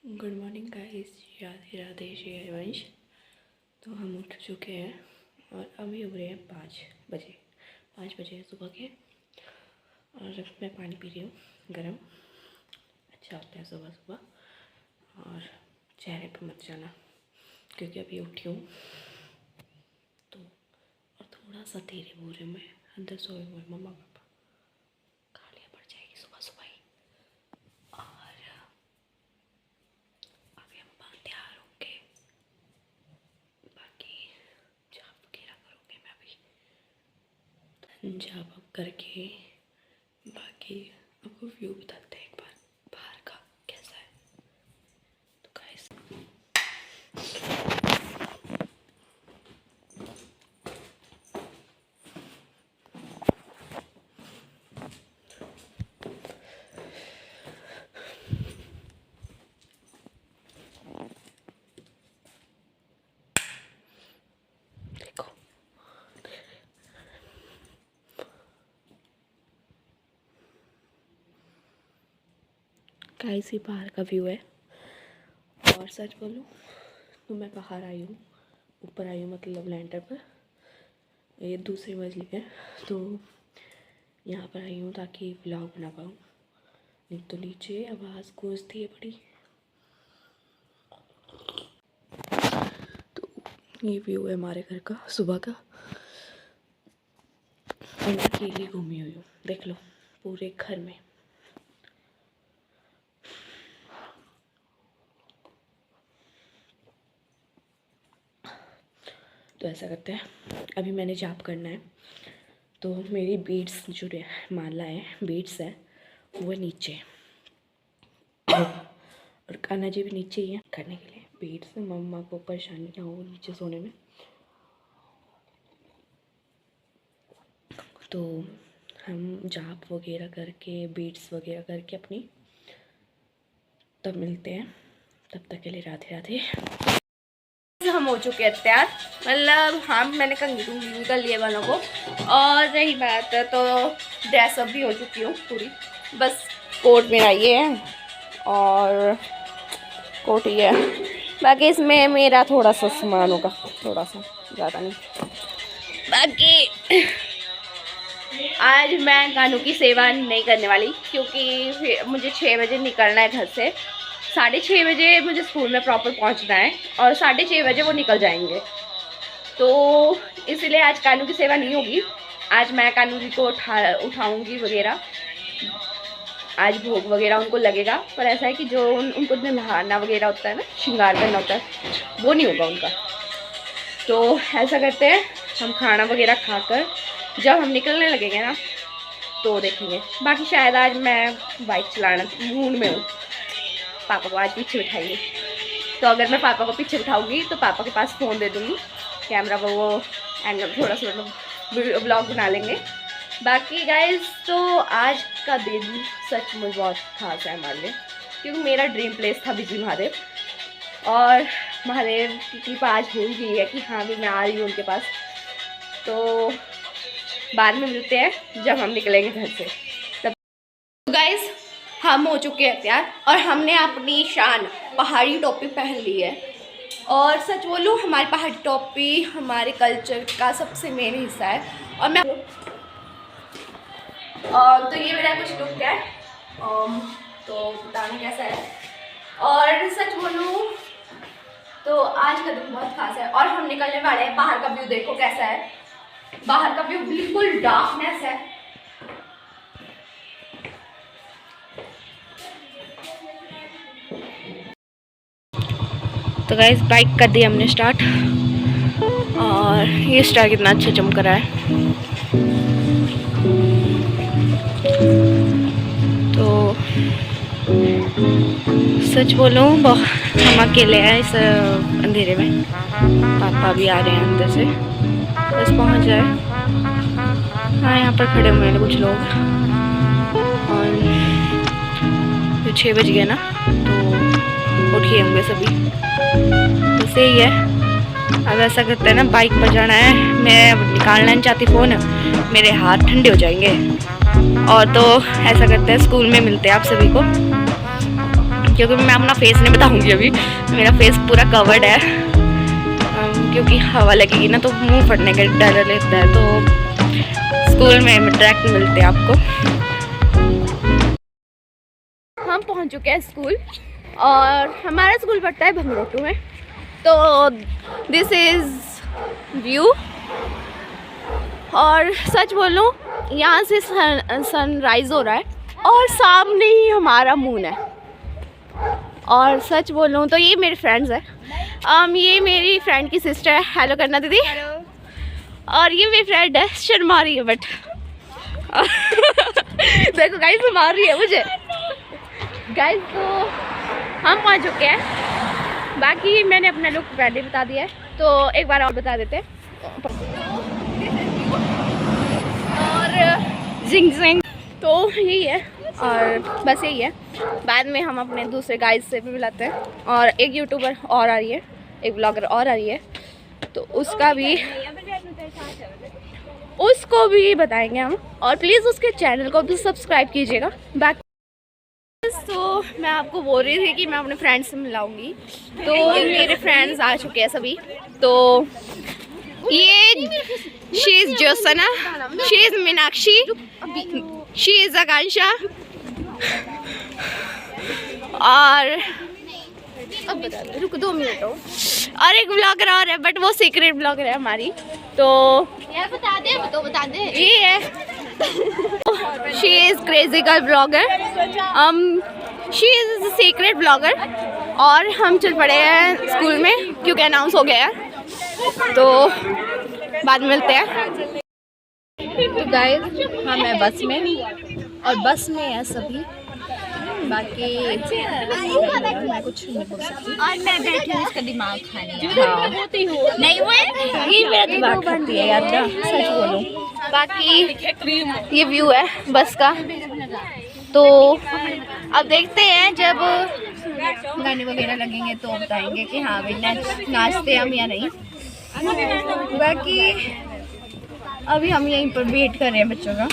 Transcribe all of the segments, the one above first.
Good morning guys, Radhe Radhe Shri Harivansh. तो हम उठ चुके हैं और अभी हो रहे हैं 5 बजे हैं सुबह के। और मैं पानी पी रही हूँ गरम। अच्छा होता है सुबह सुबह। और चेहरे पे मत जाना क्योंकि अभी उठी हूँ तो। और थोड़ा सा धीरे बोल रही हूँ, मैं अंदर सोए हुए मम्मा पापा, गालियाँ पड़ जाएगी सुबह सुबह ही। और अभी हम तैयार होंगे, बाकी जाप वगैरह करूँगी मैं अभी। जाप करके बाकी आपको व्यू बताते हैं एक बार बाहर का कैसा है। तो गाइस देखो, गाइस ये बाहर का व्यू है। और सच बोलूँ तो मैं बाहर आई हूँ, ऊपर आई हूँ मतलब लैंटर पर। ये दूसरी मंजिल है तो यहाँ पर आई हूँ ताकि व्लॉग बना पाऊँ, नहीं तो नीचे आवाज़ गूंजती है बड़ी। तो ये व्यू है हमारे घर का सुबह का। और मैं अकेली घूमी हुई हूँ, देख लो पूरे घर में। तो ऐसा करते हैं, अभी मैंने जाप करना है तो मेरी बीड्स जो माला है, बीड्स है वो नीचे और कान्हा जी भी नीचे ही है करने के लिए बीड्स। मम्मा को परेशानी ना हो नीचे सोने में। तो हम जाप वगैरह करके बीड्स वगैरह करके अपनी तब मिलते हैं। तब तक के लिए राधे राधे। हम हो चुके हैं तैयार, मतलब हाँ मैंने कंघी कुंघी भी कर लिए वालों को। और रही बात है तो ड्रेसअप भी हो चुकी हूँ पूरी, बस कोट मेरा ये है और कोट ये है। बाकी इसमें मेरा थोड़ा सा सामान होगा, थोड़ा सा, ज़्यादा नहीं। बाकी आज मैं कानू की सेवा नहीं करने वाली क्योंकि मुझे 6 बजे निकलना है घर से। 6:30 बजे मुझे स्कूल में प्रॉपर पहुंचना है और 6:30 बजे वो निकल जाएंगे। तो इसलिए आज कानू की सेवा नहीं होगी। आज मैं कानू जी को उठाऊंगी वगैरह। आज भोग वगैरह उनको लगेगा, पर ऐसा है कि जो उनको नहाना वगैरह होता है ना, श्रृंगार करना होता है, वो नहीं होगा उनका। तो ऐसा करते हैं, हम खाना वगैरह खाकर जब हम निकलने लगेंगे ना तो देखेंगे। बाकी शायद आज मैं बाइक चलाना मूड में हूँ, पापा को आज पीछे बिठाएंगे। तो अगर मैं पापा को पीछे बिठाऊंगी तो पापा के पास फ़ोन दे दूँगी, कैमरा पर वो एंगल थोड़ा सा मतलब ब्लॉग बना लेंगे। बाकी गाइस तो आज का दिन सच में बहुत खास है हमारे लिए, क्योंकि मेरा ड्रीम प्लेस था बिजली महादेव। और महादेव की कृपा आज हो गई है कि हाँ भी मैं आ रही हूँ उनके पास। तो बाद में मिलते हैं जब हम निकलेंगे घर से। तब गाइस हम हो चुके हैं तैयार और हमने अपनी शान पहाड़ी टोपी पहन ली है। और सच बोलूँ हमारी पहाड़ी टोपी हमारे कल्चर का सबसे मेन हिस्सा है। और मैं तो ये मेरा कुछ लुक है, तो बताना कैसा है। और सच बोलूँ तो आज का दिन बहुत खास है और हम निकलने वाले हैं। बाहर का व्यू देखो कैसा है, बाहर का व्यू बिल्कुल डार्कनेस है। तो गाइस बाइक कर दी हमने स्टार्ट और ये स्टार कितना अच्छा चमक रहा है। तो सच बोलूँ हम अकेले हैं इस अंधेरे में, पापा भी आ रहे हैं अंदर से, बस पहुंच जाए। हाँ यहाँ पर खड़े हुए हैं कुछ लोग। और तो 6 बज गए ना तो उठिए होंगे सभी, बस यही है। अब ऐसा करते हैं ना, बाइक पर जाना है, मैं निकालना नहीं चाहती फ़ोन, मेरे हाथ ठंडे हो जाएंगे। और तो ऐसा करते हैं स्कूल में मिलते हैं आप सभी को। क्योंकि मैं अपना फेस नहीं बताऊंगी अभी, मेरा फेस पूरा कवर्ड है, क्योंकि हवा लगेगी ना तो मुंह फटने का डर रहता है। तो स्कूल में डायरेक्ट मिलते हैं आपको। हम पहुंच चुके हैं स्कूल, और हमारा स्कूल पड़ता है भंगरोटू में। तो दिस इज़ व्यू, और सच बोलूं यहाँ से सनराइज़ हो रहा है और सामने ही हमारा मून है। और सच बोलूं तो ये मेरे फ्रेंड्स हैं। ये मेरी फ्रेंड की सिस्टर है, हेलो करना दीदी। हेलो। और ये मेरी फ्रेंड है, शर्मा रही है बट देखो गाइस मार रही है मुझे। गाइस तो हम पहुंच चुके हैं, बाकी मैंने अपना लुक पहले बता दिया है, तो एक बार और बता देते हैं। और जिंग जिंग तो यही है, और बस यही है। बाद में हम अपने दूसरे गाइस से भी मिलाते हैं, और एक यूट्यूबर और आ रही है, एक ब्लॉगर और आ रही है, तो उसको भी बताएंगे हम। और प्लीज़ उसके चैनल को भी सब्सक्राइब कीजिएगा। बाकी तो मैं आपको बोल रही थी कि मैं अपने फ्रेंड्स से मिलाऊंगी, तो मेरे फ्रेंड्स आ चुके हैं सभी। तो ये she is Josna, she is Meenakshi, she is Akanksha, और अब बता दो, रुको 2 मिनट हो। और एक ब्लॉगर और है, बट वो सीक्रेट ब्लॉगर है हमारी, तो यार बता दे, तो बता दे। ये है she is crazy girl blogger, she is secret blogger. और हम चल पड़े हैं स्कूल में, क्योंकि अनाउंस हो गया है, तो बाद में मिलते हैं। तो गाइस हम हैं बस में, और बस में है सभी, बाकी मैं कुछ नहीं बोल सकती। और मैं बैठी हूँ इसका दिमाग खाने। हाँ नहीं वो ये मेरा दिमाग खाती है यार, सच बोलूँ। बाकी ये व्यू है बस का, तो अब देखते हैं जब गाने वगैरह लगेंगे तो बताएंगे कि हाँ भाई नाचते हम या नहीं। बाकी अभी हम यहीं पर वेट कर रहे हैं बच्चों का,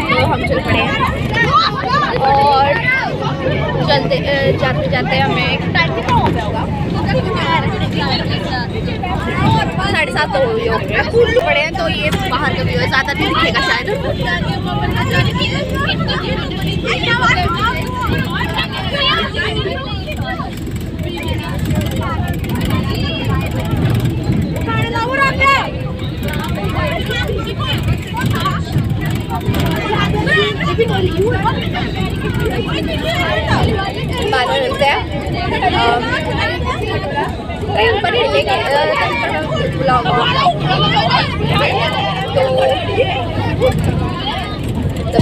तो हम चल पड़े हैं। और चलते जाते जाते हमें टाइम कितना हो गया होगा, 7:30 तो हो गए होंगे। पड़े हैं तो ये बाहर का व्यू है, ज़्यादा नहीं दिखेगा शायद। बाद में मिलते हैं कहीं ऊपर ही लेके ब्लॉग। तो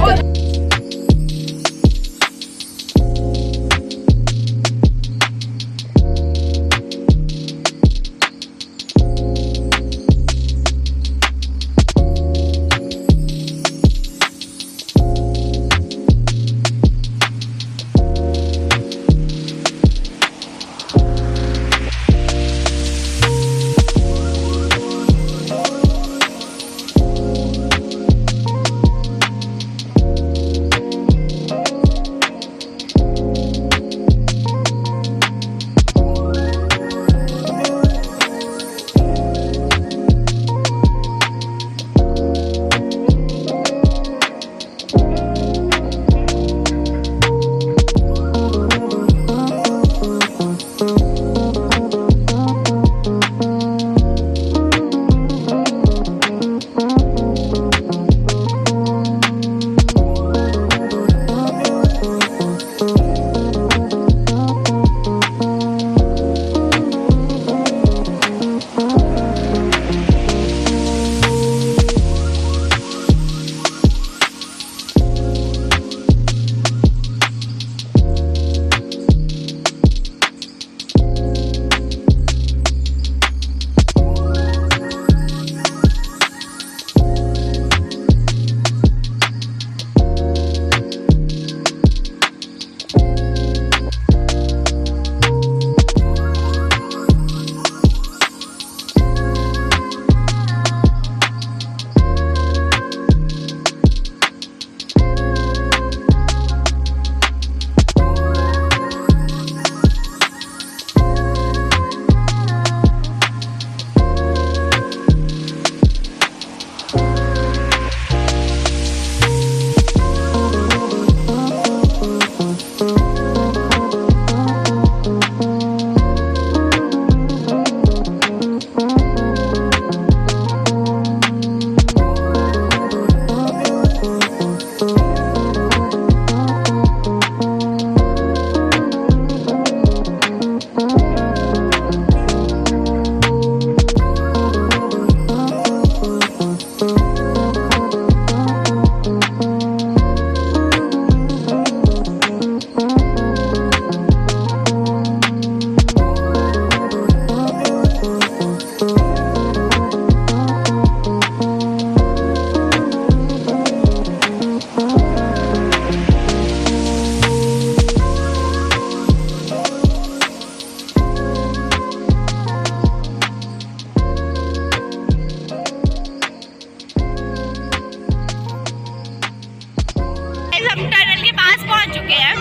पहुंच चुके हैं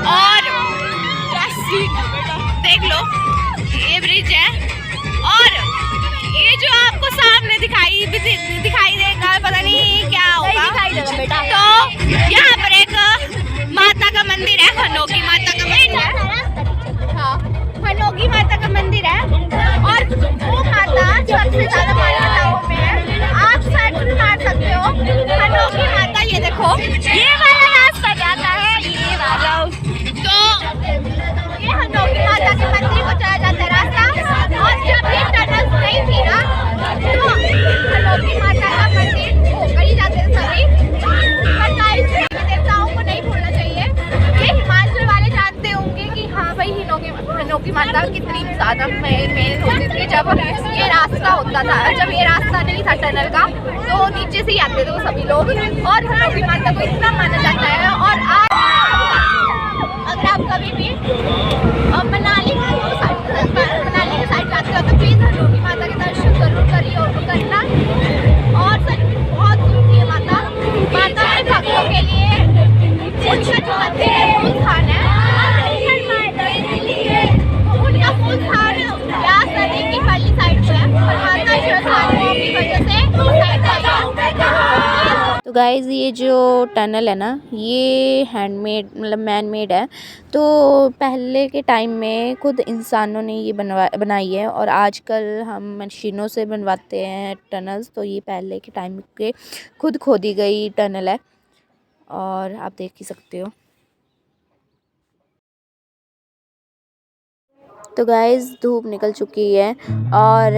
और देख लो ये ब्रिज है और ये जो आपको सामने दिखाई देगा, पता नहीं क्या होगा, तो यहाँ पर एक माता का मंदिर है, खनोगी माता का मंदिर है। हाँ, खनोगी माता का मंदिर है और वो माता सबसे ज्यादा मान्यताओं में है। आप सर्च भी मार सकते हो खनोगी माता। ये देखो ये वाला रास्ता जाता है, ये वाला, तो ये खनोगी माता के मंदिर को चला जाता है रास्ता। और जब ये टनल नहीं थी ना, तो खनोगी माता का मंदिर होकर ही जाते थे सभी। पर गाइस, देवताओं को नहीं भूलना चाहिए। ये हिमाचल वाले जानते होंगे कि हाँ भाई खनोगी माता कितनी ज्यादा मेन होती थी जब ये रास्ता होता था। जब ये रास्ता नहीं था टनल का, तो नीचे से ही आते थे वो सभी लोग और खनोगी माता को इतना माना जाता है। और आज अगर आप कभी भी मनाली के साइड जाते हो तो प्लीज खनोगी माता के दर्शन जरूर करना। और सच में बहुत सुंदर है माता के भक्तों के लिए उनका जो मंदिर है फूल स्थान है। उनका फूल स्थान व्यास नदी की पल्ली साइड पे है और माता श्रद्धालुओं की वजह से तो गाइज़ ये जो टनल है ना, ये हैंडमेड मतलब मैन मेड है। तो पहले के टाइम में खुद इंसानों ने ये बनाई है और आजकल हम मशीनों से बनवाते हैं टनल्स। तो ये पहले के टाइम के खुद खोदी गई टनल है और आप देख ही सकते हो। तो गाइज़ धूप निकल चुकी है और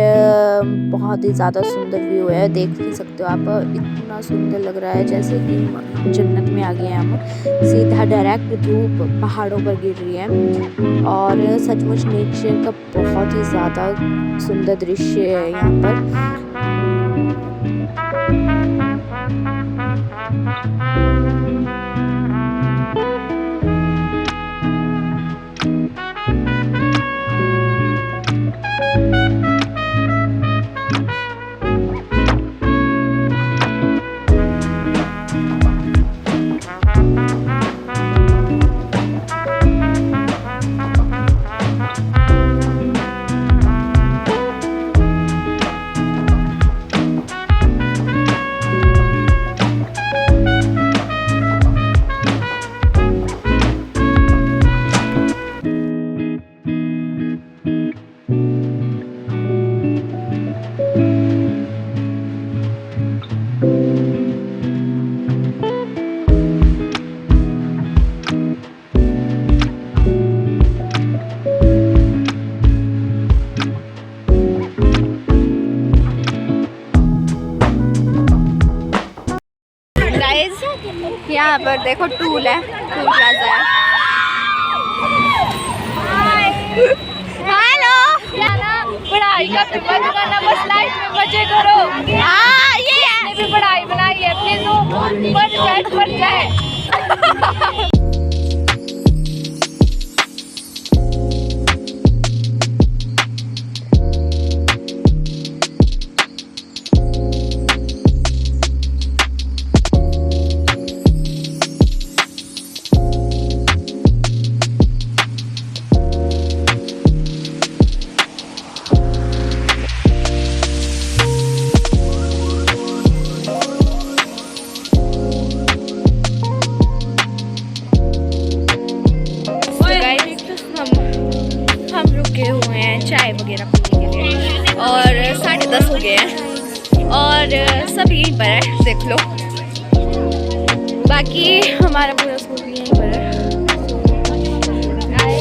बहुत ही ज़्यादा सुंदर व्यू है, देख ही सकते हो आप। इतना सुंदर लग रहा है जैसे कि जन्नत में आ गए हैं हम। सीधा डायरेक्ट धूप पहाड़ों पर गिर रही है और सचमुच नेचर का बहुत ही ज़्यादा सुंदर दृश्य है यहाँ पर। यहाँ पर देखो टूल है, टूल प्लाजा है। हेलो, पढ़ाई का पेपर करना, बस लाइफ में मजे करो। हाँ ये है, भी पढ़ाई बनाई है प्लीज बन जाए। चाय वगैरह पीने के लिए और 10:30 हो गए हैं और सब यहीं पर है, देख लो। बाकी हमारा पूरा स्कूल भी यहीं पर है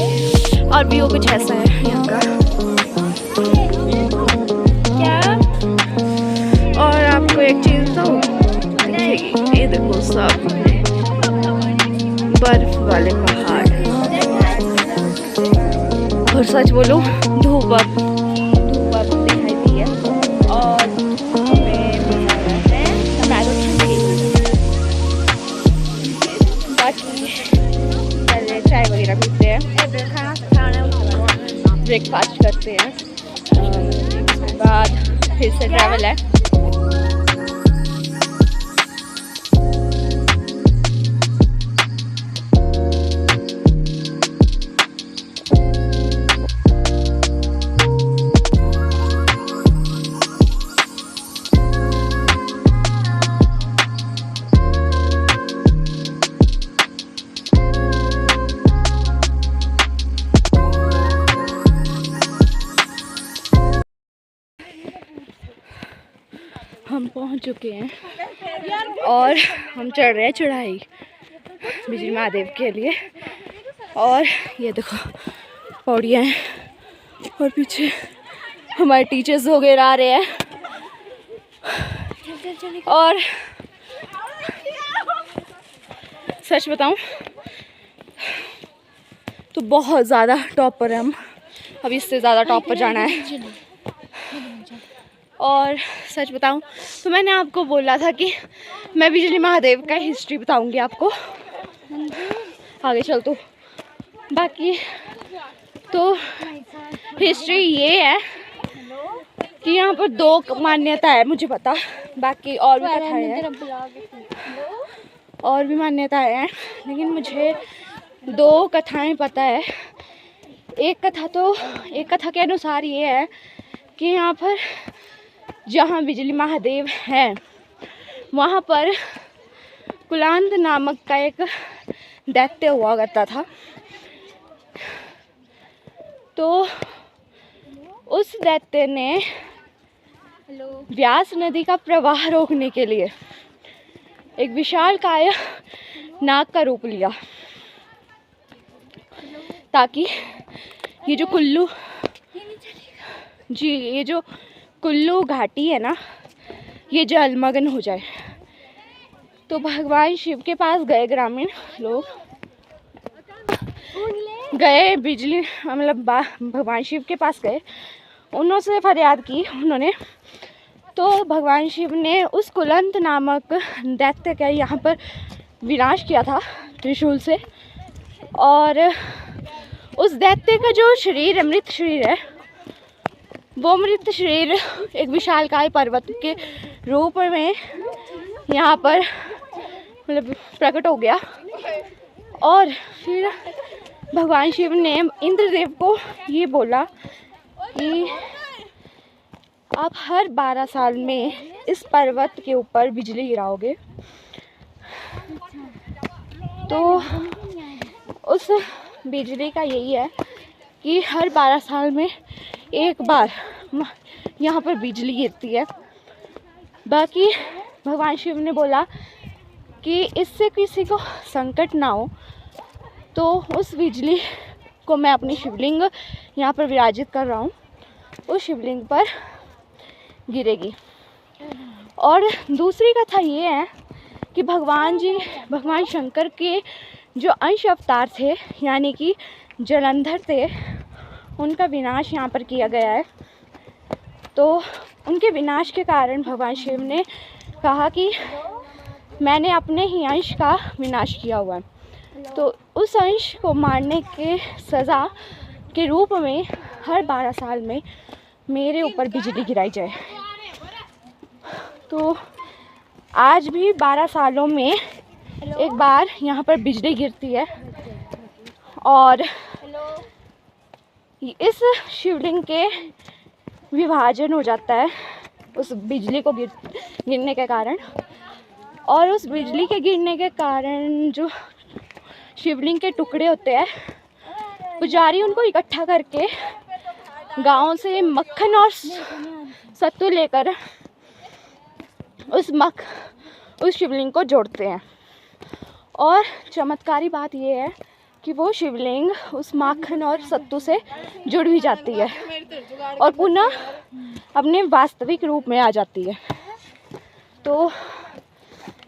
और व्यू कुछ ऐसा है यहाँ का। क्या और आपको एक चीज़ तो दिखेगी, ये देखो सब बर्फ वाले पहाड़। और सच बोलो धूप दिखाई दी है और बाकी पहले चाय वगैरह पीते हैं, ब्रेकफास्ट करते हैं, उसके बाद फिर से ट्रैवल है। पहुंच चुके हैं और हम चढ़ रहे हैं चढ़ाई बिजली महादेव के लिए। और ये देखो पौड़ियाँ हैं और पीछे हमारे टीचर्स वगैरह आ रहे हैं। और सच बताऊं तो बहुत ज़्यादा टॉप पर है हम, अब इससे ज़्यादा टॉप पर जाना है। और सच बताऊं तो मैंने आपको बोला था कि मैं बिजली महादेव का हिस्ट्री बताऊंगी आपको आगे चल। तो बाकी तो हिस्ट्री ये है कि यहाँ पर 2 मान्यता है मुझे पता, बाकी और भी कथाएं हैं और भी मान्यताएं हैं, लेकिन मुझे 2 कथाएं पता है। एक कथा के अनुसार ये है कि यहाँ पर जहाँ बिजली महादेव हैं वहाँ पर कुलांत नामक का एक दैत्य हुआ करता था। तो उस दैत्य ने व्यास नदी का प्रवाह रोकने के लिए एक विशालकाय नाग का रूप लिया, ताकि ये जो कुल्लू घाटी है ना, ये जलमग्न हो जाए। तो भगवान शिव के पास गए ग्रामीण लोग, गए बिजली मतलब भगवान शिव के पास गए, उन्होंने फरियाद की उन्होंने। तो भगवान शिव ने उस कुलंत नामक दैत्य का यहाँ पर विनाश किया था त्रिशूल से। और उस दैत्य का जो शरीर मृत शरीर है, वो मृत शरीर एक विशालकाय पर्वत के रूप में यहाँ पर मतलब प्रकट हो गया। और फिर भगवान शिव ने इंद्रदेव को ये बोला कि आप हर 12 साल में इस पर्वत के ऊपर बिजली गिराओगे। तो उस बिजली का यही है कि हर 12 साल में एक बार यहाँ पर बिजली गिरती है। बाकी भगवान शिव ने बोला कि इससे किसी को संकट ना हो, तो उस बिजली को मैं अपनी शिवलिंग यहाँ पर विराजित कर रहा हूँ, उस शिवलिंग पर गिरेगी। और दूसरी कथा ये है कि भगवान शंकर के जो अंश अवतार थे, यानी कि जलंधर थे, उनका विनाश यहाँ पर किया गया है। तो उनके विनाश के कारण भगवान शिव ने कहा कि मैंने अपने ही अंश का विनाश किया हुआ है, तो उस अंश को मारने के सज़ा के रूप में हर 12 साल में मेरे ऊपर बिजली गिराई जाए। तो आज भी 12 सालों में एक बार यहाँ पर बिजली गिरती है। और इस शिवलिंग के विभाजन हो जाता है उस बिजली को गिरने के कारण। और उस बिजली के गिरने के कारण जो शिवलिंग के टुकड़े होते हैं, पुजारी उनको इकट्ठा करके गांव से मक्खन और सत्तू लेकर उस शिवलिंग को जोड़ते हैं। और चमत्कारी बात यह है कि वो शिवलिंग उस माखन और सत्तू से जुड़ भी जाती है और पुनः अपने वास्तविक रूप में आ जाती है। तो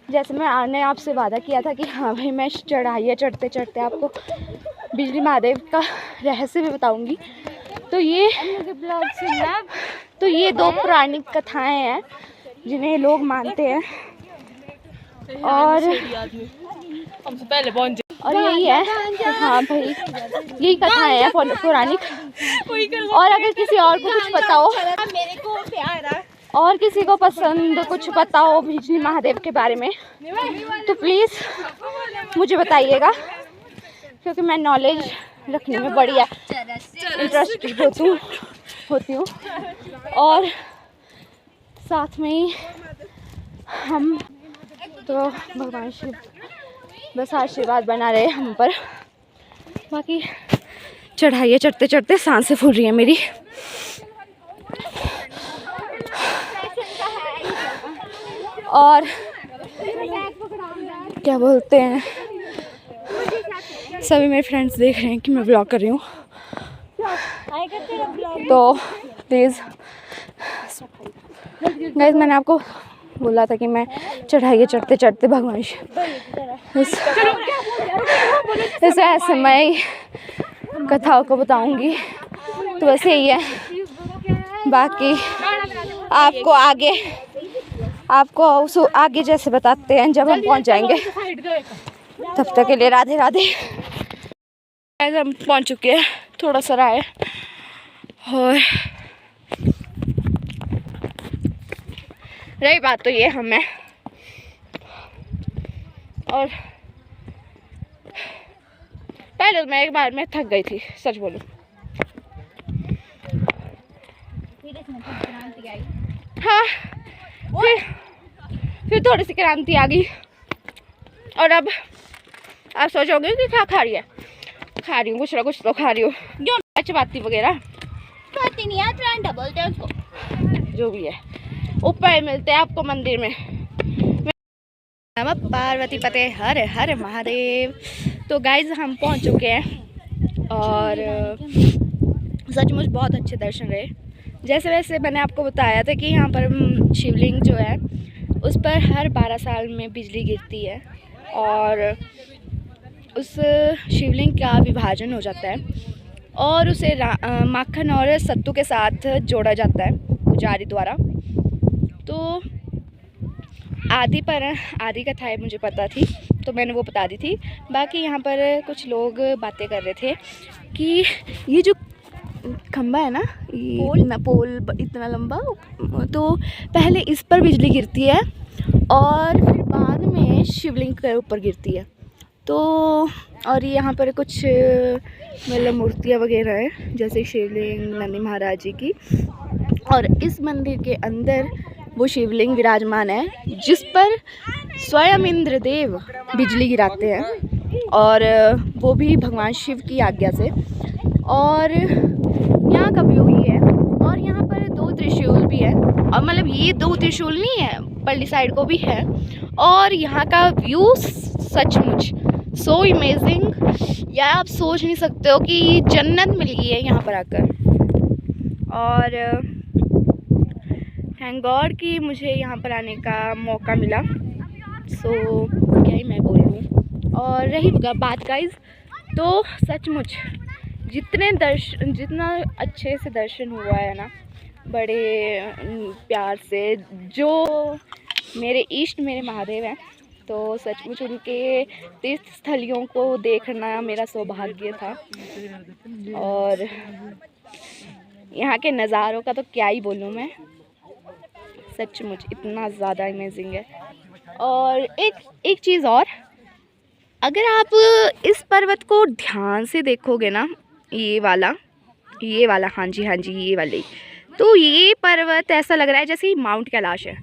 जैसे मैंने आपसे वादा किया था कि हाँ भाई मैं चढ़ाइयाँ चढ़ते चढ़ते आपको बिजली महादेव का रहस्य भी बताऊंगी। तो ये 2 पौराणिक कथाएं हैं जिन्हें लोग मानते हैं। और यही है, हाँ भाई यही कथाएं हैं पौराणिक। और अगर किसी और को कुछ पता हो, और किसी को पसंद कुछ पता हो बिजली महादेव के बारे में, तो प्लीज़ मुझे बताइएगा, क्योंकि मैं नॉलेज रखने में बड़ी इंटरेस्टेड होती हूँ। और साथ में ही हम तो भगवान शिव बस आशीर्वाद बना रहे हम पर। बाकी चढ़ाइयाँ चढ़ते चढ़ते सांसें फूल रही हैं मेरी। और क्या बोलते हैं, सभी मेरे फ्रेंड्स देख रहे हैं कि मैं व्लॉग कर रही हूँ, तो प्लीज़ गाइस, मैंने आपको बोला था कि मैं चढ़ाई चढ़ते चढ़ते भगवान इस रहस्यमय कथाओं को बताऊंगी, तो वैसे ही है। बाकी आपको आगे जैसे बताते हैं जब हम पहुंच जाएंगे। तब तक के लिए राधे राधे। हम पहुंच चुके हैं, थोड़ा सा रहा है। और रही बात तो ये हमें, और पहले तो मैं एक बार में थक गई थी, सच बोलूं। हाँ, फिर थोड़ी सी क्रांति आ गई। और अब आप सोचोगे कि क्या खा रही है, खा रही हूँ कुछ ना कुछ तो खा रही हूँ, चपाती वगैरह खाती नहीं है, ट्रेंड बोलते हैं उसको, जो भी है ऊपर मिलते हैं आपको मंदिर में। नमः पार्वती पते हर हर महादेव। तो गाइज हम पहुंच चुके हैं और सचमुच बहुत अच्छे दर्शन रहे। जैसे वैसे मैंने आपको बताया था कि यहाँ पर शिवलिंग जो है उस पर हर 12 साल में बिजली गिरती है और उस शिवलिंग का विभाजन हो जाता है और उसे माखन और सत्तू के साथ जोड़ा जाता है पुजारी द्वारा। तो आदि कथाएं मुझे पता थी तो मैंने वो बता दी थी। बाकी यहाँ पर कुछ लोग बातें कर रहे थे कि ये जो खंबा है ना, ये पोल इतना लंबा, तो पहले इस पर बिजली गिरती है और फिर बाद में शिवलिंग के ऊपर गिरती है। तो और यहाँ पर कुछ मतलब मूर्तियाँ वगैरह हैं, जैसे शिवलिंग नंदी महाराज जी की, और इस मंदिर के अंदर वो शिवलिंग विराजमान है जिस पर स्वयं इंद्रदेव बिजली गिराते हैं और वो भी भगवान शिव की आज्ञा से। और यहाँ का व्यू ये है, और यहाँ पर 2 त्रिशूल भी है, और मतलब ये 2 त्रिशूल नहीं है, पल्ली साइड को भी है। और यहाँ का व्यू सचमुच सो इमेजिंग, या आप सोच नहीं सकते हो कि जन्नत मिल गई है यहाँ पर आकर। और थैंक गॉड कि मुझे यहाँ पर आने का मौका मिला। सो क्या ही मैं बोल रही। और रही बात गाइज, तो सचमुच जितना अच्छे से दर्शन हुआ है ना, बड़े प्यार से, जो मेरे इष्ट मेरे महादेव हैं, तो सचमुच उनके तीर्थ स्थलियों को देखना मेरा सौभाग्य था। और यहाँ के नज़ारों का तो क्या ही बोलूँ मैं, सचमुच इतना ज़्यादा अमेजिंग है। और एक चीज़ और, अगर आप इस पर्वत को ध्यान से देखोगे ना, ये वाला हाँ जी ये वाली, तो ये पर्वत ऐसा लग रहा है जैसे माउंट कैलाश है।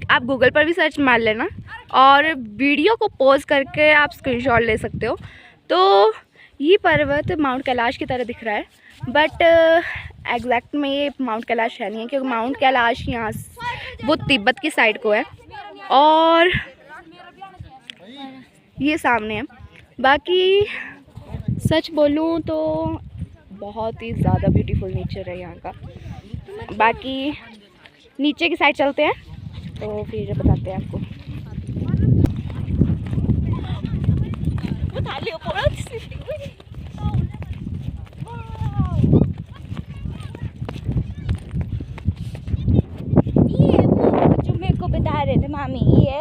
आप गूगल पर भी सर्च मार लेना और वीडियो को पॉज करके आप स्क्रीनशॉट ले सकते हो। तो ये पर्वत माउंट कैलाश की तरह दिख रहा है, बट एग्जैक्ट में ये माउंट कैलाश है नहीं है, क्योंकि माउंट कैलाश यहाँ वो तिब्बत की साइड को है और ये सामने है। बाकी सच बोलूँ तो बहुत ही ज़्यादा ब्यूटीफुल नेचर है यहाँ का। बाकी नीचे की साइड चलते हैं तो फिर बताते हैं आपको। ये वो जो मेरे को बता रहे थे मामी, ये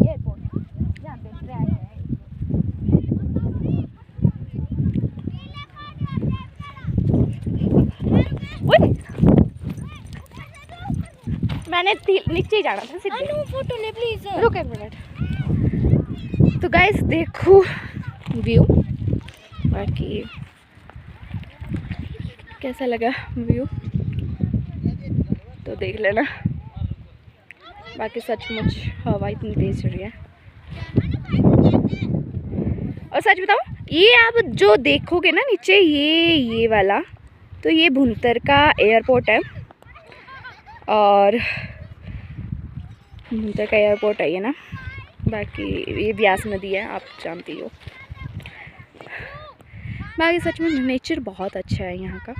एयरपोर्ट जहाँ पे ट्रैक है। मैंने नीचे ही जाना था सीधे। फोटो ले प्लीज, रुक एक मिनट। तो गाइस देखो व्यू, बाकी कैसा लगा व्यू तो देख लेना। बाकी सचमुच हवा इतनी तेज चल रही है। और सच बताऊं, ये आप जो देखोगे ना नीचे, ये वाला, तो ये भुंतर का एयरपोर्ट है। और मुंतर का एयरपोर्ट है ये ना, बाकी ये व्यास नदी है, आप जानती हो। बाकी सच में नेचर बहुत अच्छा है यहाँ का,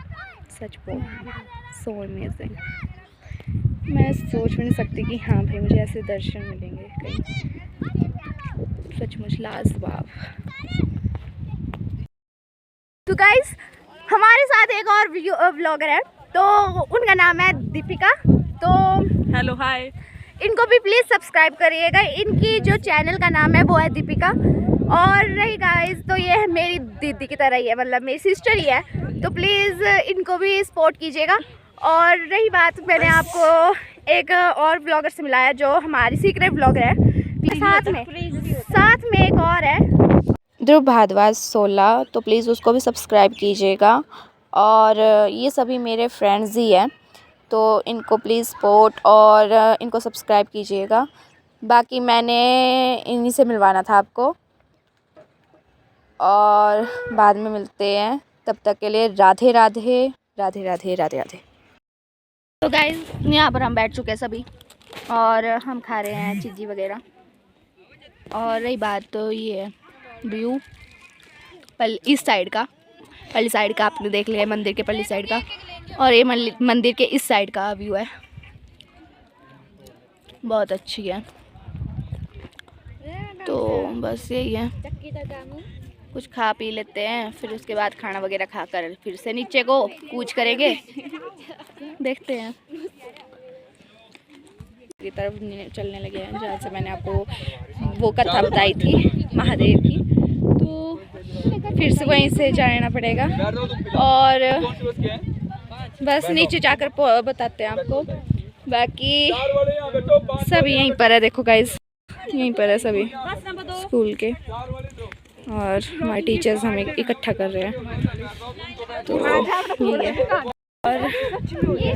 सच बहुत सो अमेजिंग। मैं सोच भी नहीं सकती कि हाँ भाई मुझे ऐसे दर्शन मिलेंगे कहीं, सचमुच लाजवाब। तो गाइस हमारे साथ एक और व्लॉगर है, तो उनका नाम है दीपिका। तो हेलो हाय, इनको भी प्लीज़ सब्सक्राइब करिएगा। इनकी जो चैनल का नाम है वो है दीपिका। और रही गाइस, तो ये है मेरी दीदी की तरह ही है, मतलब मेरी सिस्टर ही है, तो प्लीज़ इनको भी सपोर्ट कीजिएगा। और रही बात, मैंने आपको एक और ब्लॉगर से मिलाया जो हमारी सीक्रेट ब्लॉगर है, साथ में एक और है ध्रुव भारद्वाज 16, तो प्लीज़ उसको भी सब्सक्राइब कीजिएगा। और ये सभी मेरे फ्रेंड्स ही हैं, तो इनको प्लीज़ सपोर्ट और इनको सब्सक्राइब कीजिएगा। बाकी मैंने इन्हीं से मिलवाना था आपको, और बाद में मिलते हैं, तब तक के लिए राधे राधे राधे राधे राधे राधे। तो गाइस यहाँ पर हम बैठ चुके हैं सभी, और हम खा रहे हैं चिज्जी वगैरह। और रही बात, तो ये है व्यू इस साइड का, पल्ली साइड का आपने देख लिया, मंदिर के पल्ली साइड का, और ये मंदिर के इस साइड का व्यू है, बहुत अच्छी है। तो बस यही है, कुछ खा पी लेते हैं, फिर उसके बाद खाना वगैरह खाकर फिर से नीचे को कूच करेंगे, देखते हैं। की तरफ चलने लगे हैं जहाँ से मैंने आपको वो कथा बताई थी महादेव की, तो फिर से वहीं से जाना पड़ेगा। और बस नीचे जाकर बताते हैं आपको। बाकी सब यहीं पर है, देखो गाइस यहीं पर है सभी स्कूल के, और हमारे टीचर्स हमें इकट्ठा कर रहे हैं, तो ये है। और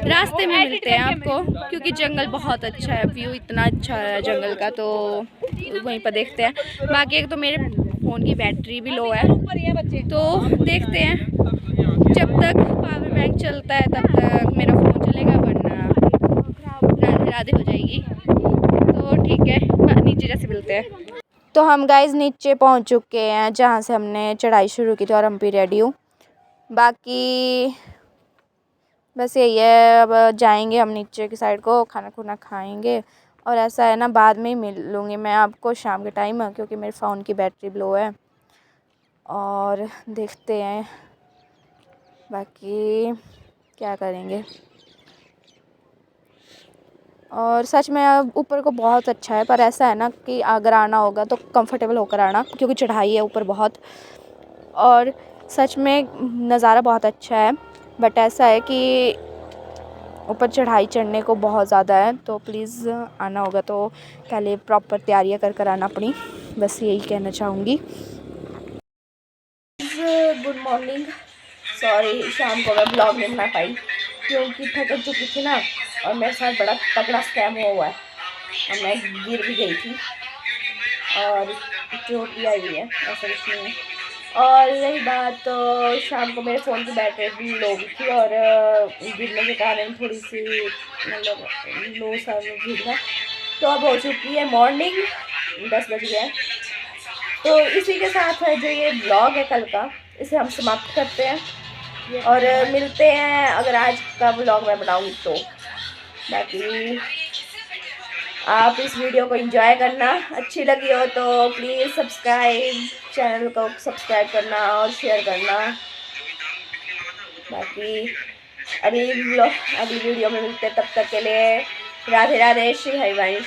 रास्ते में मिलते हैं आपको, क्योंकि जंगल बहुत अच्छा है, व्यू इतना अच्छा है जंगल का, तो वहीं पर देखते हैं। बाकी एक तो मेरे फ़ोन की बैटरी भी लो है, तो देखते हैं, जब तक पावर बैंक चलता है तब तक मेरा फ़ोन चलेगा, वरना राधे राधे हो जाएगी। तो ठीक है, नीचे जैसे मिलते हैं। तो हम गाइस नीचे पहुंच चुके हैं जहां से हमने चढ़ाई शुरू की थी, और हम भी रेडी हूँ। बाकी बस यही है, अब जाएंगे हम नीचे की साइड को, खाना खुना खाएंगे। और ऐसा है ना, बाद में ही मिल लूँगी मैं आपको शाम के टाइम, क्योंकि मेरे फ़ोन की बैटरी लो है। और देखते हैं बाकी क्या करेंगे। और सच में ऊपर को बहुत अच्छा है, पर ऐसा है ना कि अगर आना होगा तो कंफर्टेबल होकर आना, क्योंकि चढ़ाई है ऊपर बहुत, और सच में नज़ारा बहुत अच्छा है। बट ऐसा है कि ऊपर चढ़ाई चढ़ने को बहुत ज़्यादा है, तो प्लीज़ आना होगा तो पहले प्रॉपर तैयारियां कर आना अपनी, बस यही कहना चाहूँगी। गुड मॉर्निंग, सॉरी शाम को मैं ब्लॉग नहीं बना पाई, क्योंकि थक चुकी थी ना, और मेरे साथ बड़ा तगड़ा स्कैम हुआ है, और मैं गिर भी गई थी, और चोट भी आई है, ऐसा कुछ नहीं है। और रही बात, तो शाम को मेरे फ़ोन की बैटरी भी लो भी थी, और गिरने के कारण थोड़ी सी मतलब लो सा गिरना। तो अब हो चुकी है मॉर्निंग, 10 बज गया है। तो इसी के साथ है जो ये ब्लॉग है कल का, इसे हम समाप्त करते हैं, और मिलते हैं अगर आज का ब्लॉग मैं बनाऊँगी तो। बाकी आप इस वीडियो को एंजॉय करना, अच्छी लगी हो तो प्लीज़ चैनल को सब्सक्राइब करना और शेयर करना। बाकी अगली वीडियो में मिलते, तब तक के लिए राधे राधे, श्री हरिवंश।